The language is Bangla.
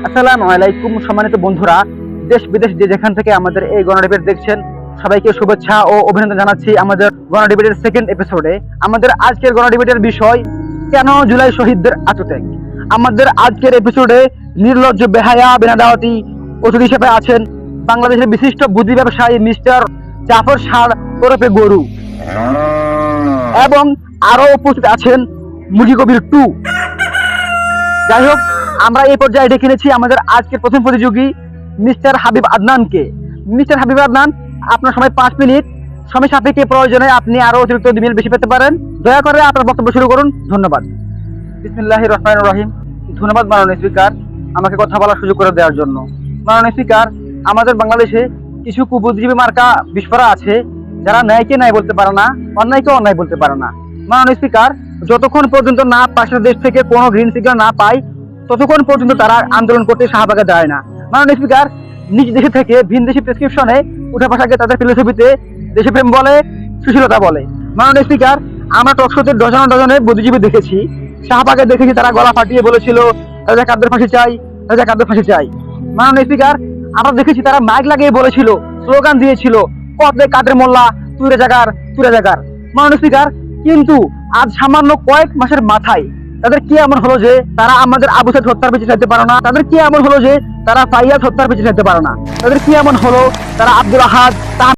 আসসালামু আলাইকুম সম্মানিত বন্ধুরা, দেশ বিদেশ যে যেখান থেকে আমাদের এই গণডিবেট দেখছেন সবাইকে শুভেচ্ছা ও অভিনন্দন জানাচ্ছি আমাদের গণডিবেটের সেকেন্ড এপিসোডে। আমাদের আজকের গণডিবেটের বিষয় কেন জুলাই শহীদদের আত্মত্যাগ। আমাদের আজকের এপিসোডে নির্লজ্জ বেহায়া বেনাদাওয়াতি অতিথি হিসেবে আছেন বাংলাদেশের বিশিষ্ট বুদ্ধি ব্যবসায়ী মিস্টার জাফর সার ওরফে গরু, এবং আরো উপস্থিত আছেন মুজি কবির টু। যাই হোক, আমরা এই পর্যায়ে ডেকে নিয়েছি আমাদের আজকের প্রথম প্রতিযোগী মিস্টার হাবিব আদনানকে। মিস্টার হাবিব আদনান, আপনার সময় 5 মিনিট। সময় সাপেক্ষে প্রয়োজনে আপনি আরো অতিরিক্ত 2 মিনিট বেশি পেতে পারেন। দয়া করে আপনার বক্তব্য শুরু করুন। ধন্যবাদ। বিসমিল্লাহির রহমানির রহিম। ধন্যবাদ মাননীয় স্পিকার, আমাকে কথা বলার সুযোগ করে দেওয়ার জন্য। মাননীয় স্পিকার, আমাদের বাংলাদেশে কিছু কুবুদ্ধিজীবী মার্কা বিস্ফোরা আছে যারা ন্যায়কে ন্যায় বলতে পারে না, অন্যায়কে অন্যায় বলতে পারে না। মাননীয় স্পিকার, যতক্ষণ পর্যন্ত না পাশের দেশ থেকে কোনো গ্রিন সিগন্যাল না পায় ততক্ষণ পর্যন্ত তারা আন্দোলন করতে শাহবাগে যায় না। মাননীয় স্পিকার, নিজ দেশে থেকে ভিন দেশি প্রেসক্রিপশনে উঠে ভাষাকে তাদের ফিলোসফিতে দেশপ্রেম বলে, সুশীলতা বলে। মাননীয় স্পিকার, আমরা টকশোতে ডজনে ডজনে বুদ্ধিজীবী দেখেছি, শাহবাগে দেখেছি তারা গলা ফাটিয়ে বলেছিল রাজা কাদের ফাঁসি চাই, রাজা কাদের ফাঁসি চাই। মাননীয় স্পিকার, আমরা দেখেছি তারা মাইক লাগিয়ে বলেছিল, স্লোগান দিয়েছিল কদে কাদের মোল্লা, তুই রাজাকার তুই রাজাকার। মাননীয় স্পিকার, কিন্তু আজ সামান্য কয়েক মাসের মাথায় তাদের কি এমন হলো যে তারা আমাদের আবু সাইদ হত্যার পিছনে চাইতে পারে না? তাদের কি এমন হলো যে তারা ফাইয়াজ হত্যার পিছনে চাইতে পারে না? তাদের কি এমন হলো তারা আব্দুল আহাদ